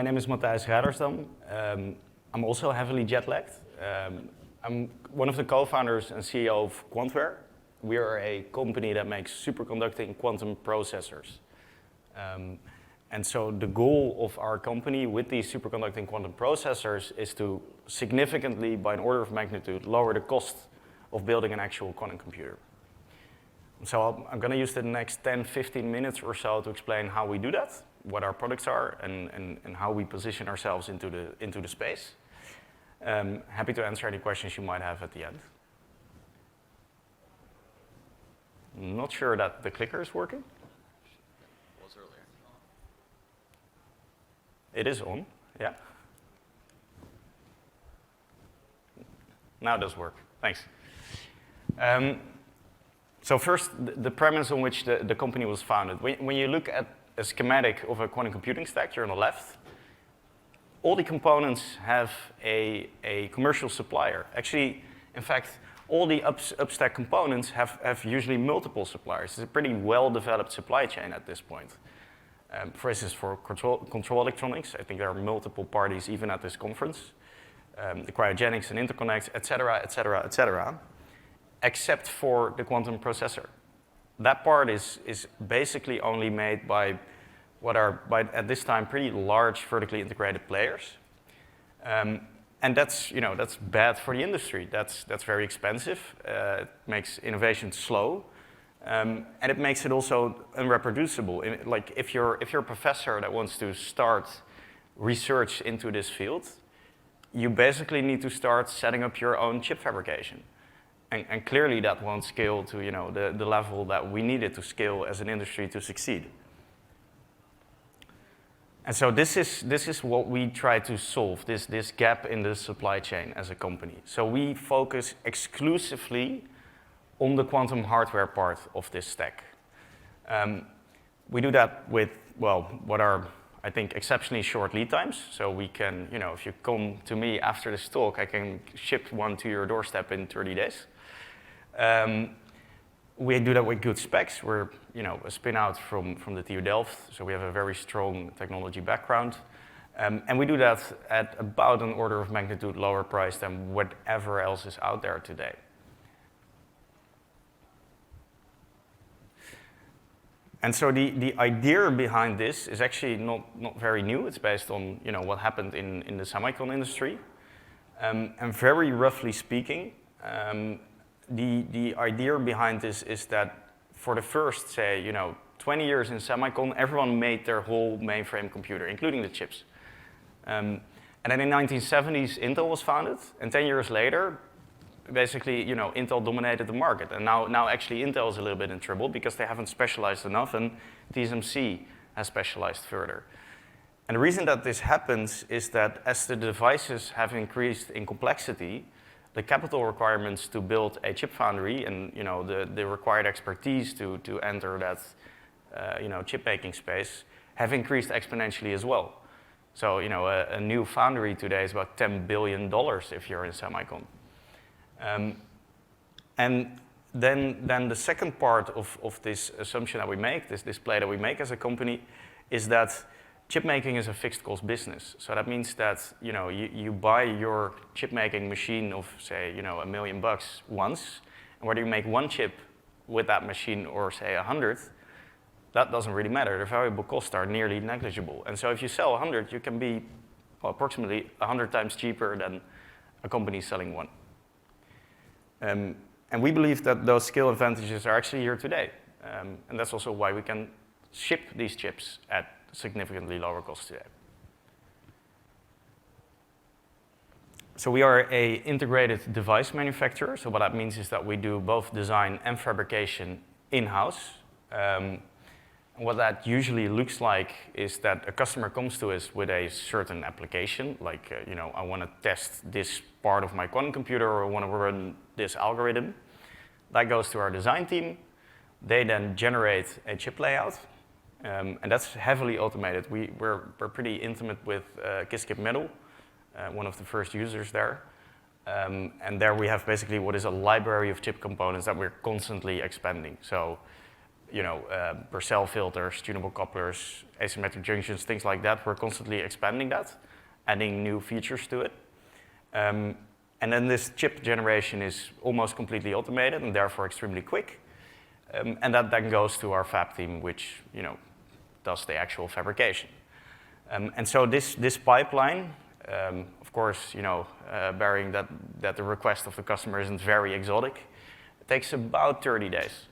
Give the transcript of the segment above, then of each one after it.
name is Matthijs Rijlaarsdam. I'm also heavily jet-lagged. I'm one of the co-founders and CEO of QuantWare. We are a company that makes superconducting quantum processors. And so the goal of our company with these superconducting quantum processors is to significantly, by an order of magnitude, lower the cost of building an actual quantum computer. So I'm going to use the next 10, 15 minutes or so to explain how we do that, what our products are, and how we position ourselves into the space. Happy to answer any questions you might have at the end. I'm not sure that the clicker is working. It was earlier. It is on, yeah. Now it does work, thanks. So first, the premise on which the company was founded. When you look at a schematic of a quantum computing stack here on the left, all the components have a commercial supplier. Actually, in fact, all the upstack components have usually multiple suppliers. It's a pretty well-developed supply chain at this point. For instance, for control electronics, I think there are multiple parties even at this conference. The cryogenics and interconnects, et cetera, et cetera, et cetera, except for the quantum processor. That part is basically only made by what are, at this time, pretty large vertically integrated players. And that's bad for the industry. That's very expensive. It makes innovation slow. And it makes it also unreproducible. Like if you're a professor that wants to start research into this field, you basically need to start setting up your own chip fabrication. And clearly that won't scale to the level that we needed to scale as an industry to succeed. And so this is what we try to solve, this gap in the supply chain as a company. So we focus exclusively on the quantum hardware part of this stack. We do that with, what are, I think, exceptionally short lead times. So we can, if you come to me after this talk, I can ship one to your doorstep in 30 days. We do that with good specs. We're a spin out from the TU Delft, so we have a very strong technology background. And we do that at about an order of magnitude lower price than whatever else is out there today. And so the idea behind this is actually not very new. It's based on what happened in the semicon industry. And very roughly speaking, the idea behind this is that for the first, say, 20 years in semicon, everyone made their whole mainframe computer, including the chips. And then in the 1970s, Intel was founded, and 10 years later, basically, Intel dominated the market. And now actually Intel is a little bit in trouble because they haven't specialized enough, and TSMC has specialized further. And the reason that this happens is that as the devices have increased in complexity, the capital requirements to build a chip foundry and the required expertise to enter that chip making space have increased exponentially as well. So a new foundry today is about $10 billion if you're in semicon. And then the second part of this assumption that we make, this play that we make as a company, is that chip making is a fixed cost business. So that means that you buy your chip making machine of, say, $1 million once, and whether you make one chip with that machine or, say, 100, that doesn't really matter. The variable costs are nearly negligible. And so if you sell 100, you can be approximately 100 times cheaper than a company selling one. And we believe that those scale advantages are actually here today. And that's also why we can ship these chips at significantly lower cost today. So we are an integrated device manufacturer. So what that means is that we do both design and fabrication in-house. And what that usually looks like is that a customer comes to us with a certain application, like I want to test this part of my quantum computer, or I want to run this algorithm. That goes to our design team. They then generate a chip layout. And that's heavily automated. We're pretty intimate with Qiskit Metal, one of the first users there. And there we have basically what is a library of chip components that we're constantly expanding. So Purcell filters, tunable couplers, asymmetric junctions, things like that. We're constantly expanding that, adding new features to it. And then this chip generation is almost completely automated and therefore extremely quick. And that then goes to our fab team, which does the actual fabrication. And so this pipeline, of course, bearing that the request of the customer isn't very exotic, it takes about 30 days.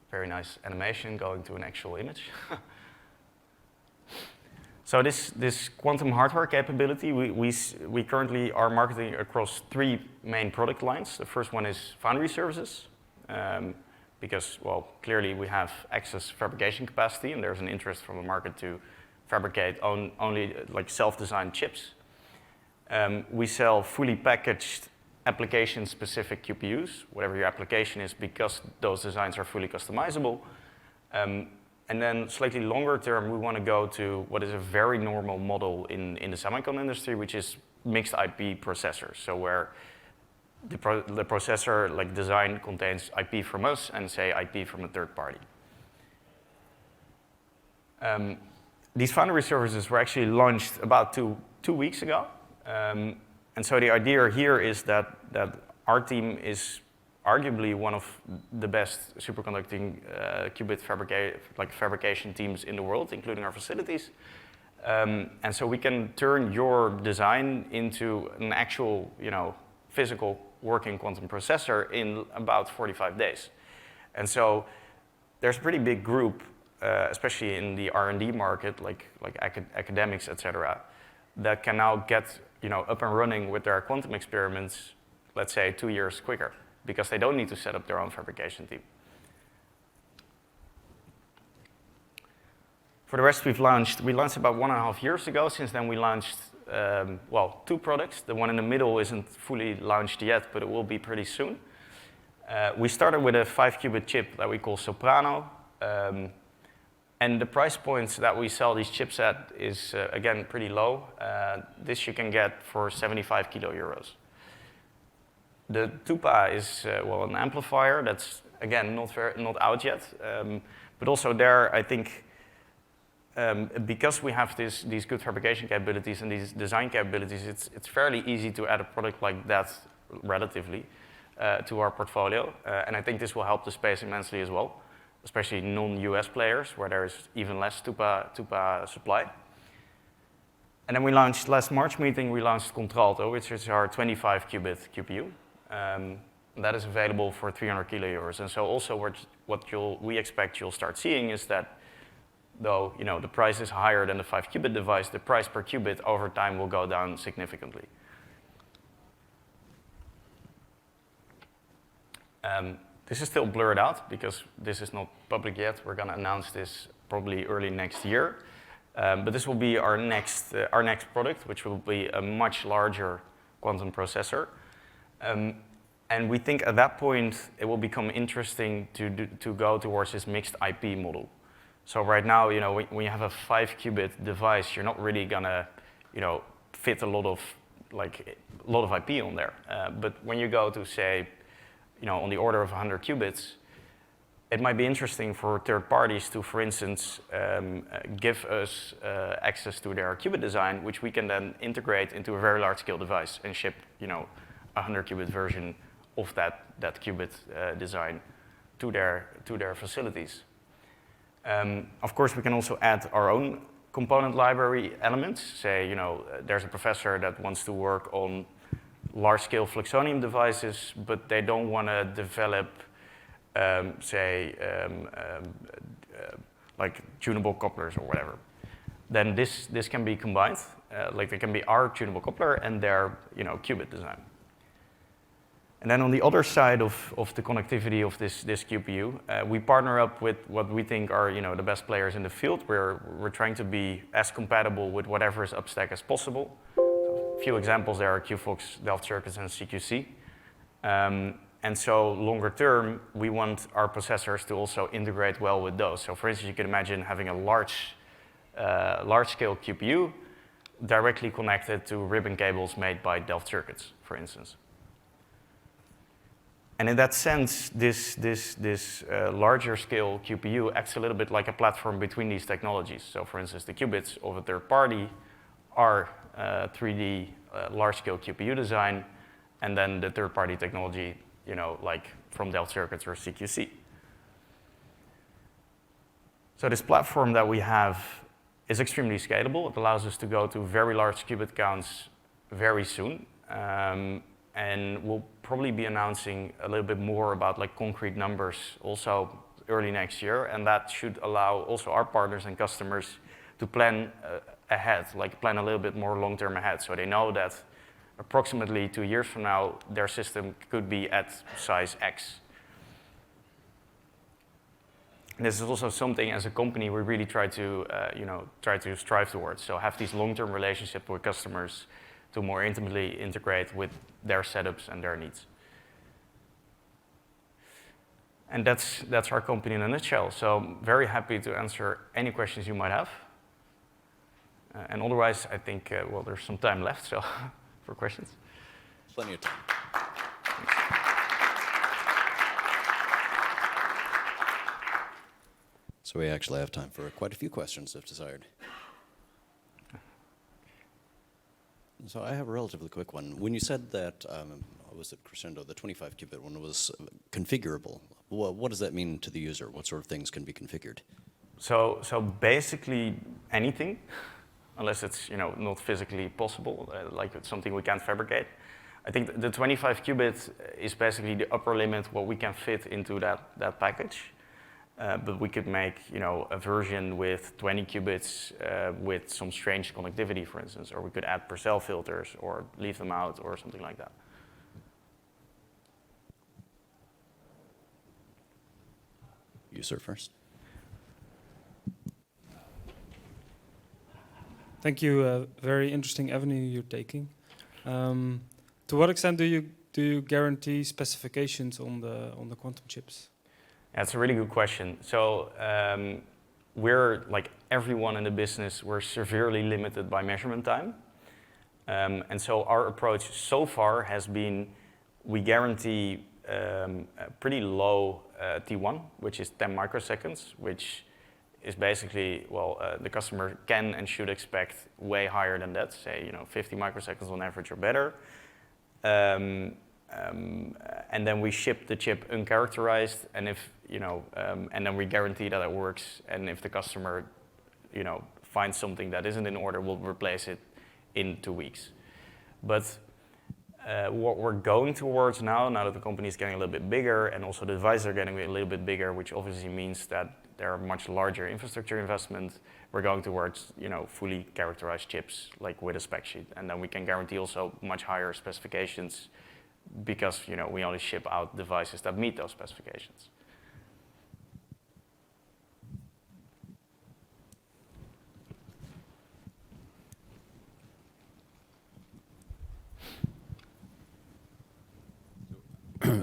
Very nice animation going to an actual image. So this quantum hardware capability, we currently are marketing across 3 main product lines. The first one is foundry services, because, well, clearly we have excess fabrication capacity, and there's an interest from the market to fabricate only like self-designed chips. We sell fully packaged application-specific QPUs, whatever your application is, because those designs are fully customizable. And then slightly longer term, we want to go to what is a very normal model in the semiconductor industry, which is mixed IP processors. So where the processor like design contains IP from us and say IP from a third party. These foundry services were actually launched about two weeks ago. And so the idea here is that our team is arguably one of the best superconducting qubit fabrication teams in the world, including our facilities. And so we can turn your design into an actual, physical working quantum processor in about 45 days. And so there's a pretty big group, especially in the R&D market, like academics, et cetera, that can now get up and running with their quantum experiments, let's say 2 years quicker, because they don't need to set up their own fabrication team. For the rest, we launched about 1.5 years ago. Since then, we launched, 2 products. The one in the middle isn't fully launched yet, but it will be pretty soon. We started with a 5-qubit chip that we call Soprano. And the price points that we sell these chips at is, again, pretty low. This you can get for 75 kilo euros. The Tupa is, an amplifier that's, again, not out yet. But also there, I think, because we have these good fabrication capabilities and these design capabilities, it's fairly easy to add a product like that relatively to our portfolio. And I think this will help the space immensely as well, especially non-US players where there's even less Tupa supply. And then we launched, last March meeting, we launched Contralto, which is our 25-qubit QPU. That is available for 300 kilo euros. And so also we expect you'll start seeing is that though the price is higher than the 5-qubit device, the price per qubit over time will go down significantly. This is still blurred out because this is not public yet. We're going to announce this probably early next year. But this will be our next product, which will be a much larger quantum processor. And we think at that point it will become interesting to go towards this mixed IP model. So right now, when you have a 5-qubit device, you're not really gonna, fit a lot of IP on there. But when you go to say, on the order of 100 qubits, it might be interesting for third parties to, for instance, give us access to their qubit design, which we can then integrate into a very large-scale device and ship, a 100-qubit version of that qubit design to their facilities. Of course, we can also add our own component library elements. Say, there's a professor that wants to work on large-scale fluxonium devices, but they don't want to develop, like tunable couplers or whatever. Then this can be combined. Like there can be our tunable coupler and their, qubit design. And then on the other side of the connectivity of this QPU, we partner up with what we think are the best players in the field. We're trying to be as compatible with whatever is upstack as possible. So a few examples there are QFox, Delft Circuits, and CQC. And so longer term, we want our processors to also integrate well with those. So for instance, you can imagine having a large-scale QPU directly connected to ribbon cables made by Delft Circuits, for instance. And in that sense, this larger scale QPU acts a little bit like a platform between these technologies. So for instance, the qubits of a third party are 3D large scale QPU design, and then the third party technology, like from Delft Circuits or CQC. So this platform that we have is extremely scalable. It allows us to go to very large qubit counts very soon. And we'll probably be announcing a little bit more about like concrete numbers also early next year, and that should allow also our partners and customers to plan ahead, like plan a little bit more long-term ahead, so they know that approximately 2 years from now, their system could be at size X. And this is also something as a company we really try to strive towards. So have these long-term relationships with customers to more intimately integrate with their setups and their needs. And that's our company in a nutshell. So very happy to answer any questions you might have. And otherwise, I think, well, there's some time left, so for questions. Plenty of time. So we actually have time for quite a few questions if desired. So I have a relatively quick one. When you said that, was it Crescendo, the 25 qubit one was configurable, what does that mean to the user? What sort of things can be configured? So basically anything, unless it's not physically possible, like it's something we can't fabricate. I think the 25 qubit is basically the upper limit what we can fit into that package. But we could make a version with 20 qubits with some strange connectivity, for instance, or we could add Purcell filters or leave them out or something like that. You, sir, first. Thank you. Very interesting avenue you're taking. To what extent do you guarantee specifications on the quantum chips? That's a really good question. So we're, like everyone in the business, we're severely limited by measurement time. And so our approach so far has been, we guarantee a pretty low T1, which is 10 microseconds, which is basically, well, the customer can and should expect way higher than that, say 50 microseconds on average or better. And then we ship the chip uncharacterized, and if and then we guarantee that it works. And if the customer, finds something that isn't in order, we'll replace it in 2 weeks. But what we're going towards now that the company is getting a little bit bigger, and also the devices are getting a little bit bigger, which obviously means that there are much larger infrastructure investments. We're going towards, fully characterized chips, like with a spec sheet, and then we can guarantee also much higher specifications, because we only ship out devices that meet those specifications.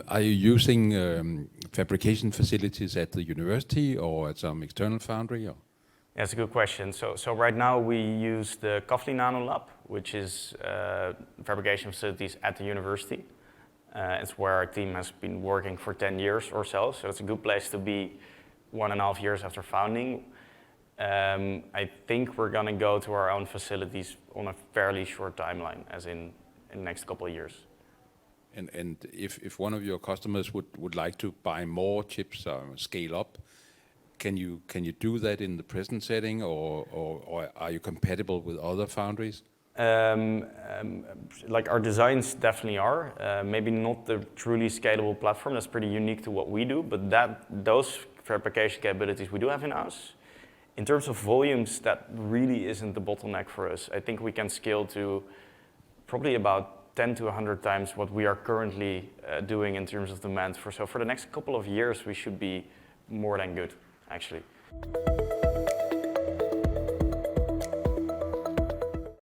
Are you using fabrication facilities at the university or at some external foundry? Or? That's a good question. So right now we use the Kavli Nano Lab, which is fabrication facilities at the university. It's where our team has been working for 10 years or so it's a good place to be 1.5 years after founding. I think we're going to go to our own facilities on a fairly short timeline, as in the next couple of years. And if one of your customers would like to buy more chips or scale up, can you do that in the present setting, or are you compatible with other foundries? Like our designs definitely are. Maybe not the truly scalable platform. That's pretty unique to what we do, but those fabrication capabilities we do have in-house. In terms of volumes, that really isn't the bottleneck for us. I think we can scale to probably about 10 to 100 times what we are currently doing in terms of demand. So for the next couple of years, we should be more than good, actually.